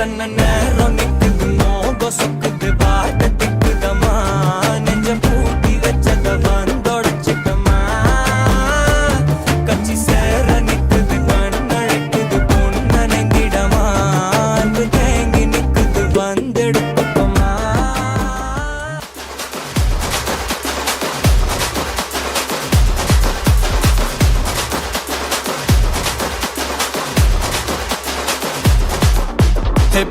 தன்ன நேரம் நிக்குது மோகம் சொக்குது பாட்ட திக்குதமா நெஞ்சம் பூட்டி வச்சத வந்தொடச்சிட்டமா கட்சி சேர நிக்குது கண்ணழைக்குது பொன்னணங்கிடமா அன்பு தேங்கி நிக்குது வந்தெடுப்பமா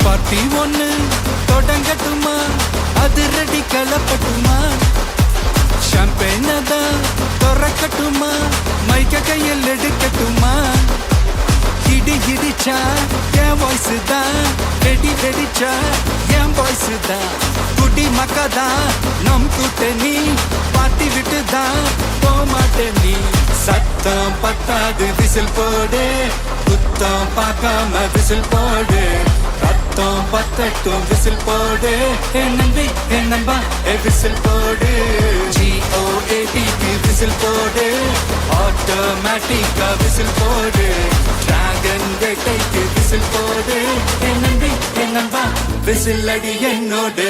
பார்ட்டி ஒண்ணு தொடங்கட்டுமா அதிரடி கலப்பட்டுமா ஷாம்பேன் தான் திறக்கட்டுமா மைக்க கையில் எடுக்கட்டுமா இடி இடிச்சா என் வாய்ஸ் தான் வெடி வெடிச்சா என் வாய்ஸ் தான் குடி மக்கதான் நம் கூட்டணி பாட்டி விட்டு தான் போமாட்டேன் நீ சத்தம் பத்தாது விசில் போடு குத்தம் பார்க்காம விசில் போடு ரத்தம் பத்தட்டும் விசில் போடு என் நம்பி என் நம்பா விசில் போடு GOATக்கு விசில் போடு ஆட்டோமேட்டிக்கா விசில் போடு டிராகன் வேட்டைக்கு விசில் போடு என் நம்பி என் நம்பா விசில் அடி என்னோடு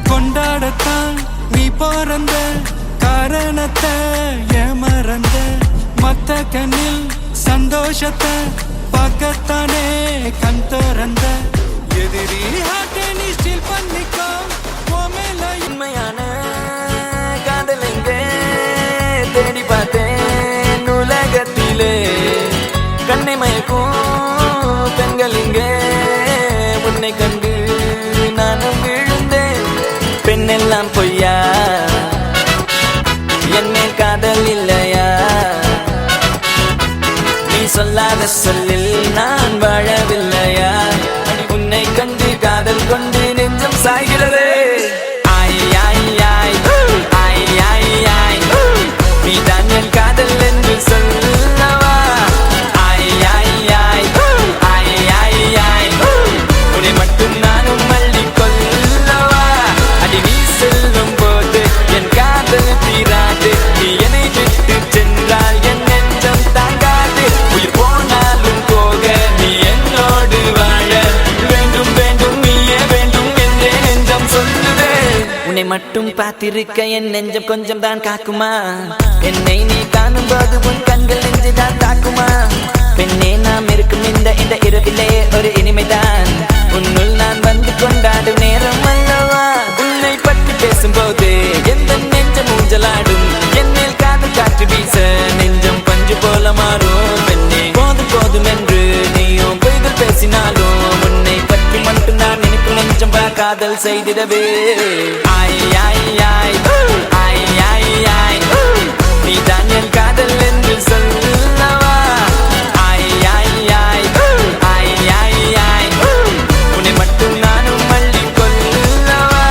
கொண்டாடத்தான் நீ பிறந்த காரணத்தை ஏமறந்த மத்த கண்ணில் சந்தோஷத்தை பார்க்கத்தானே கண் திறந்த எதிரி ஹார்ட்டை நீ ஸ்டீல் பண்ணிக்கோ மேல உண்மையான காதல் எங்கே தேடி பார்த்தேன் உலகத்திலே கண்ணை மயக்கும் பெண்கள் இங்கே உன்னை கண்டு நானும் பெண்ணெல்லாம் பொய்யா என்ன காதல் இல்லையா நீ சொல்லாத சொல்லில் நான் வாழவில்லையா உன்னை கண்டு காதல் கொண்டு நெஞ்சம் சாய்கிறது நீ தான் என் காதல் என்று சொல்லவா உன்னை மட்டும் நானும் மல்லி கொள்ளவா அடி நீ செல்லும் போது என் காதல் தீராது நீ என்னை விட்டு சென்றால் என் நெஞ்சம் தாங்காது உயிர் போனாலும் போக நீ என்னோடு வாழ வேண்டும் வேண்டும் நீயே வேண்டும் என்றே நெஞ்சம் சொல்லுதே உன்னை மட்டும் பார்த்திருக்க என் நெஞ்சம் கொஞ்சம் தான் காக்குமா என்னை நீ காணும் போது உன் கண்கள் நெஞ்சுதான் தாக்குமா பெண்ணே நாம் இருக்கும் இந்த இரவிலே ஒரு இனிமைதான் உன்னுள் நான் வந்து கொண்டாடும் நேரம் அல்லவா உன்னை பற்றி பேசும்போது எந்த நெஞ்சம் ஊஞ்சலாடும் என்னில் காதல் காற்று வீச நெஞ்சம் பஞ்சு போல மாறும் பெண்ணே போதும் போதும் என்று நீயும் பொய்கள் பேசினாலும் உன்னை பற்றி மட்டும் நான் நினைக்கும் நெஞ்சம் காதல் செய்திடவே நீ தான் என் காதல் என்று சொல்லவா உன்னை மட்டும் நானும் மல்லி கொள்ளவா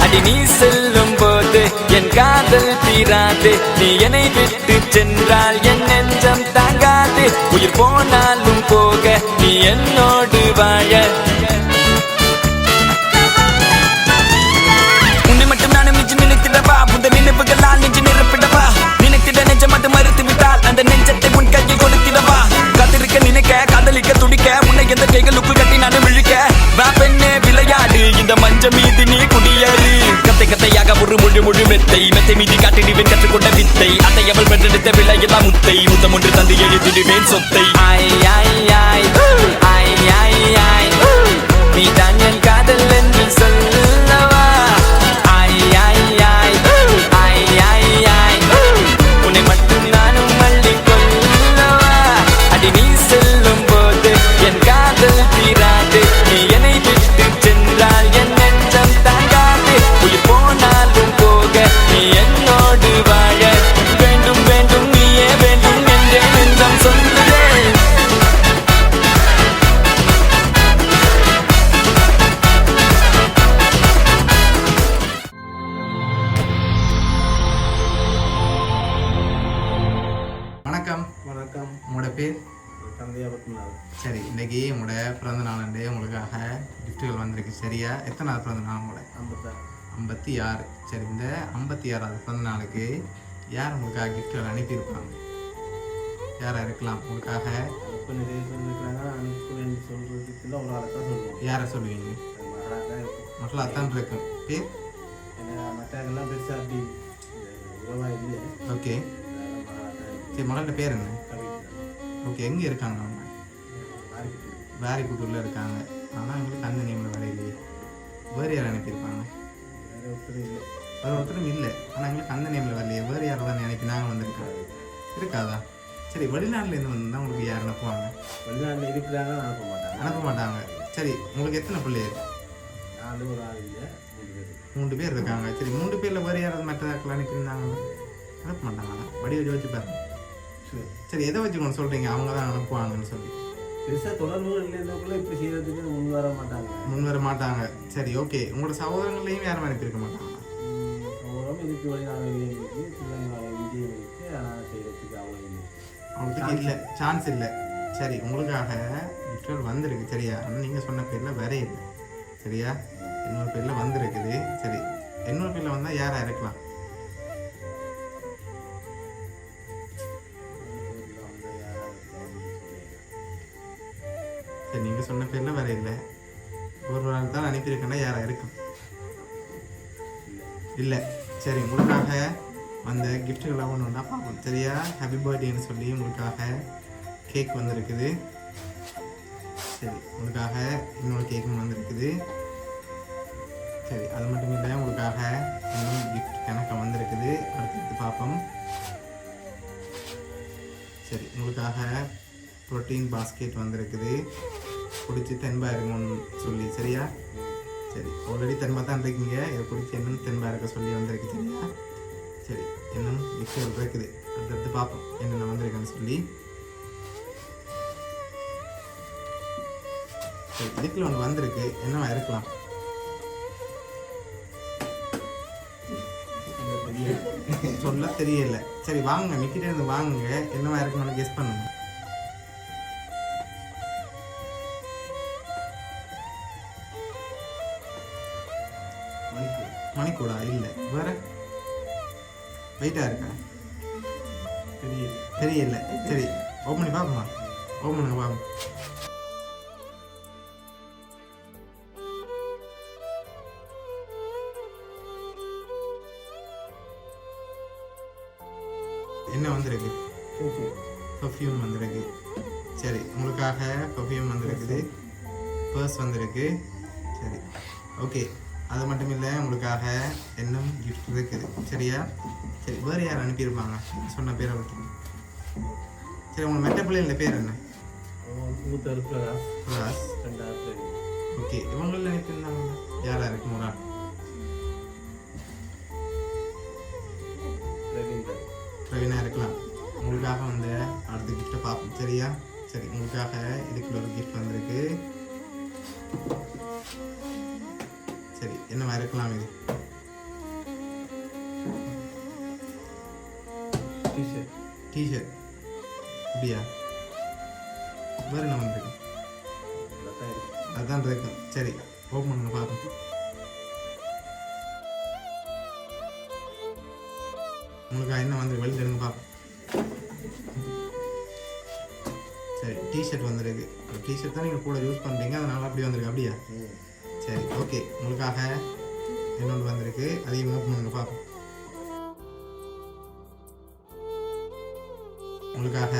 அடி நீ செல்லும் போது என் காதல் தீராது நீ என்னை விட்டு சென்றால் என் நெஞ்சம் தாங்காது உயிர் போனாலும் போக நீ என்னோடு வாழ உன்னை மட்டும் நானும் மிஞ்சி நினைத்திடவா புந்த நினைவுகளால் நெஞ்சு நிரப்பிடவா நினைத்திட நெஞ்சம் மட்டும் மறுத்து விட்டால் அந்த நெஞ்சத்தை உன் கையில் கொடுத்திடவா காத்திருக்க நினைக்க காதலிக்க துடிக்க உன்னை எந்த கைகளுக்குள் கட்டி நானும் விழிக்க வா பெண்ணே விளையாடு இந்த மஞ்ச மீது நீ குடியேறு கத்தை கத்தையாக ஒரு முழு மெத்தை மீதி காட்டிடுவேன் கற்றுக்கொண்ட வித்தை அதை அவள் வென்றெடுத்த விளையெல்லாம் முத்தை முத்தம் ஒன்று தந்து எழுதிடுவேன் சொத்தை நீ தான் என் காதல் என்று சொல்லவா உன்னை மட்டும் நானும் மல்லி கொள்ளவா அடி நீ செல்லும் போது என் காதல் தீராது நீ என்னை விட்டு சென்றால் என் நெஞ்சம் தாங்காது உயிர் போனாலும் போக நீ என்னோடு வாழ வேண்டும் வேண்டும் நீயே வேண்டும் என்றே நெஞ்சம் உங்களோட பேர்? தந்தையா பத்மநாள். சரி, இன்றைக்கி உங்களோட பிறந்த நாளண்டு உங்களுக்காக கிஃப்ட்டுகள் வந்திருக்கு. சரியா? எத்தனாவது பிறந்த நாள் உங்களோட? 56. சரி, இந்த 56வது பிறந்த நாளுக்கு யார் உங்களுக்காக கிஃப்ட்டுகள் அனுப்பியிருப்பாங்க? யாராக இருக்கலாம் உங்களுக்காக? யாரை சொல்லுவீங்க? மக்களாக தான் இருக்கும். பேர்? மற்றெல்லாம் பெருசாக அப்படி இல்லை. ஓகே, சரி, மகளோட பேர் என்ன? ஓகே, எங்கே இருக்காங்க அவங்க? வாரிக்குட்டூரில் இருக்காங்க. ஆனால் எங்களுக்கு அந்த நேமில் வரையிலேயே. வேறு யார் அனுப்பியிருப்பாங்க? வேறு ஒருத்தரும் இல்லை. ஆனால் எங்களுக்கு அந்த நேமில் வரலையே. வேறு யாரை தான் அனுப்பி நாங்கள் வந்திருக்கோம். இருக்காதா? சரி, வெளிநாட்டிலேருந்து வந்தால் உங்களுக்கு யார் அனுப்புவாங்க? வெளிநாட்டில் இருக்கிறாங்க, அனுப்ப மாட்டாங்க. சரி, உங்களுக்கு எத்தனை பிள்ளைகள்? 3 பேர் இருக்காங்க. சரி, 3 பேரில் வேறு யாராவது மற்றதாக்கள் அனுப்பியிருந்தாங்களா? அனுப்ப மாட்டாங்களா? வடி வச்சு பாருங்க. சரி, எதை வச்சு கொண்டு சொல்கிறீங்க அவங்க தான் அனுப்புவாங்கன்னு சொல்லி? பெருசாக தொடர்புகள் இல்லைன்றக்குள்ள இப்படி செய்யறதுக்கு முன் வர மாட்டாங்க. சரி, ஓகே. உங்களோட சகோதரங்களையும் யாரும் அனுப்பியிருக்க மாட்டாங்க? இதுக்கு வெளிநாடுகளையும் இருக்குது, இந்தியும் இருக்குது. ஆனால் செய்யறதுக்கு அவங்களுக்கு இல்லை, சான்ஸ் இல்லை. சரி, உங்களுக்காக கிஃப்ட்கள் வந்திருக்கு. சரியா? ஆனால் நீங்கள் சொன்ன பேரில் வேற இல்லை. சரியா? இன்னொரு பேரில் வந்திருக்குது. சரி, இன்னொரு பேரில் வந்தால் யாராக இருக்கலாம்? சரி, நீங்கள் சொன்ன பேரில் வேற இல்லை. ஒரு நாள் தான் அனுப்பியிருக்கேன்னா யாராக இருக்கும்? இல்லை. சரி, உங்களுக்காக வந்த கிஃப்ட்டுகளாக ஒன்று ஒன்றா பார்ப்போம். சரியா? ஹாப்பி பர்த்டேன்னு சொல்லி உங்களுக்காக கேக் வந்திருக்குது. சரி, உங்களுக்காக இன்னொரு கேக்கும் வந்திருக்குது. சரி, அது மட்டும் இல்லை, உங்களுக்காக இன்னும் கிஃப்ட் கணக்காக வந்திருக்குது. அடுத்தடுத்து பார்ப்போம். சரி, உங்களுக்காக ப்ரோட்டீன் பாஸ்கெட் வந்திருக்குது. பிடிச்சி தென்பா இருக்குன்னு சொல்லி. சரியா? சரி, ஆல்ரெடி தென்பா தான் இருக்கீங்க. இதை பிடிச்சி இன்னும் தென்பா இருக்க சொல்லி வந்திருக்கு. சரியா? சரி, இன்னும் கிஃப்ட்கள் இருக்குது. அடுத்தடுத்து பார்ப்போம் என்னென்ன வந்திருக்குன்னு சொல்லி. சரி, இதுக்குள்ள ஒன்று வந்திருக்கு. என்னவா இருக்கலாம்? சொல்ல தெரியல. சரி, வாங்க, மிக்கிட்டே இருந்து வாங்குங்க. என்னவா இருக்குன்னு கெஸ் பண்ணுங்க. மணிக்கூடா? இல்லை. வேற வெயிட்டாக இருக்கா? தெரியல. சரி, ஓப்பன் பண்ணி பார்ப்போமா? ஓப்பன் பண்ணுங்க பார்ப்போம். என்ன வந்திருக்கு? பர்ஃப்யூம் வந்திருக்கு. சரி, உங்களுக்காக பர்ஃப்யூம் வந்திருக்குது. பர்ஸ் வந்திருக்கு. சரி, ஓகே. அது மட்டும் இல்லை, உங்களுக்காக இன்னும் கிஃப்ட் இருக்குது. சரியா? சரி, வேறு யார் அனுப்பியிருப்பாங்க சொன்ன பேரை பற்றி? சரி, உங்கள் மெட்ட பிள்ளைங்கள பேர் என்ன? பிரகாஷ். ஓகே, இவங்களில் அனுப்பியிருந்தாங்க யாராக இருக்கு? ஒரு ஆள் பிரவீனா இருக்கலாம். உங்களுக்காக வந்து அடுத்த கிஃப்ட்டை பார்ப்போம். சரியா? சரி, உங்களுக்காக இதுக்குள்ள ஒரு கிஃப்ட் வந்திருக்கு. சரி, என்னவா இருக்கலாம் இது? டிஷர்ட். அப்படியா? வேறு என்ன வந்திருக்கு? அதுதான் இருக்கு. சரி, ஓப்பன் பண்ண பார்ப்போம். உங்களுக்காக என்ன வந்து வெளியில் இருந்து பார்ப்போம். சரி, டிஷர்ட் வந்திருக்கு. டிஷர்ட் தான் நீங்கள் கூட யூஸ் பண்ணுறீங்க, அதனால அப்படி வந்திருக்கு. அப்படியா? சரி, ஓகே. உங்களுக்காக இன்னொன்று வந்திருக்கு. அதையும் ஓப்பன் பண்ணுங்க பார்ப்போம். உங்களுக்காக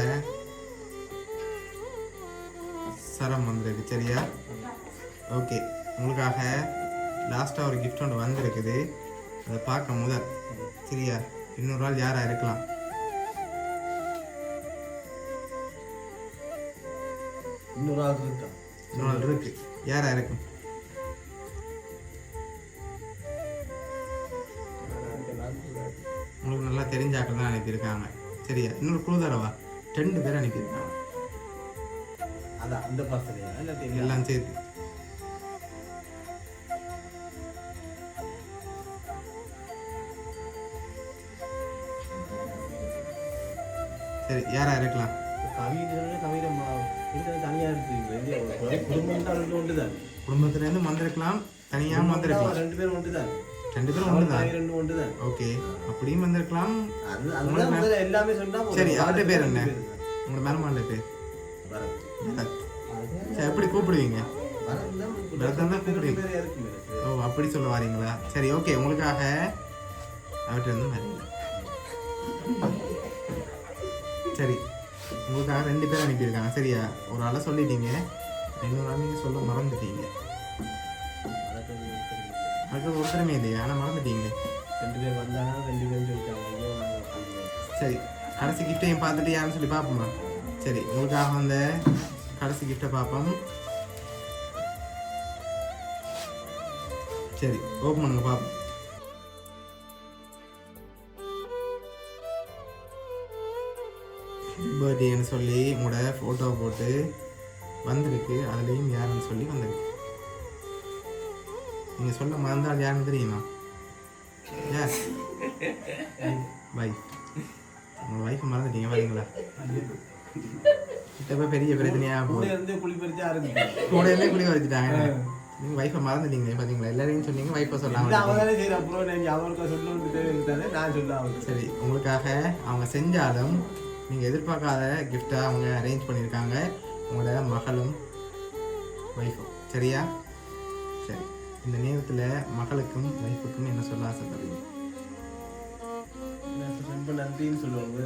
சரம் வந்திருக்கு. சரியா? ஓகே. உங்களுக்காக லாஸ்ட்டாக ஒரு கிஃப்ட் ஒன்று வந்திருக்குது. அதை பார்க்க முதல். சரியா? இன்னொரு ஆள் யாராக இருக்கலாம்? இன்னொரு ஆள் இருக்கு. யாராக இருக்கும்? உங்களுக்கு நல்லா தெரிஞ்சாக்கள் தான் அனுப்பியிருக்காங்க. சரியா? இன்னொரு குழு தரவா 2 பேர் அனுப்பியிருக்காங்க. எல்லாம் சேர்த்து. சரி, யாரா இருக்கலாம்? தனியா இருக்கு குடும்பம் தான் ஒன்று தான் குடும்பத்துலேருந்து வந்திருக்கலாம், தனியாக வந்திருக்கலாம். 2 பேரும் ஒன்று தான் 2 பேரும் ஒன்று தான். 2 ஒன்று தான். ஓகே, அப்படியும் வந்திருக்கலாம். அதுதான் முதல்ல எல்லாமே சொன்னா சரி, அவர்கிட்ட பேர் என்ன? உங்களோட மருமகளோட பேர்? பரத். சரி, எப்படி கூப்பிடுவீங்க? பரத் தான் கூப்பிடுவீங்க. ஓ, அப்படி சொல்ல வாரீங்களா? சரி, ஓகே. உங்களுக்காக அவர்கிட்ட வந்து வரீங்க. சரி, உங்களுக்காக 2 பேர் அனுப்பியிருக்காங்க. சரியா? ஒரு ஆளை சொல்லிட்டீங்க, இன்னொரு ஆள் நீங்கள் சொல்ல மறந்துட்டீங்க. அதுக்கு ஒருத்தரமே இல்லையா? ஆனால் மறந்துட்டீங்க. 2 பேர் வந்தாங்க, 2 பேரும் சொல்லிட்டாங்க. சரி, கடைசி கிஃப்டையும் பார்த்துட்டு யாருன்னு சொல்லி பார்ப்போமா? சரி, உங்களுக்காக வந்த கடைசி கிஃப்டை பார்ப்போம். சரி, ஓப்பன் பண்ணுங்க பார்ப்போம். பர்த்டேன்னு சொல்லி உங்களோட ஃபோட்டோ போட்டு வந்திருக்கு. அதுலேயும் யாருன்னு சொல்லி வந்திருக்கு. நீங்கள் சொல்ல மறந்தால் யாருன்னு தெரியுமா? யார்? வைஃப். உங்கள் வைஃப் மறந்துட்டீங்க வரீங்களா? இப்போ பெரிய பிரச்சனையாக போகுது. கூடையிலே குழி வச்சுட்டாங்க. நீங்கள் வைஃபை மறந்துட்டீங்களே பார்த்தீங்களா? எல்லாரையும் சொன்னீங்க, வைஃபை சொல்லாமல். சரி, உங்களுக்காக அவங்க செஞ்சாலும் நீங்கள் எதிர்பார்க்காத கிஃப்டாக அவங்க அரேஞ்ச் பண்ணியிருக்காங்க. உங்களோட மகளும் வைஃபும். சரியா? சரி, இந்த நேரத்தில் மகளுக்கும் வைஃபுக்கும் என்ன சொல்ல ஆசைப்படுறீங்க? நன்றின்னு சொல்லுவாங்க.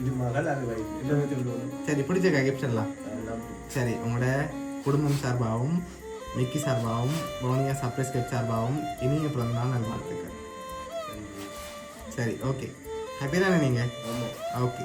இது மகள், அது வைஃப், எல்லாமே சொல்லுவாங்க. சரி, பிடிச்ச கிஃப்ட் எல்லாம். சரி, உங்களோட குடும்பம் சார்பாகவும் மிக்கி சார்பாகவும் பவுனியா சர்ப்ரைஸ் கிஃப்ட் சார்பாகவும் இனிய பிறந்தநாள் நல்வாழ்த்துக்கள். சரி, ஓகே. ஹாப்பி தானே நீங்கள்? ஓகே.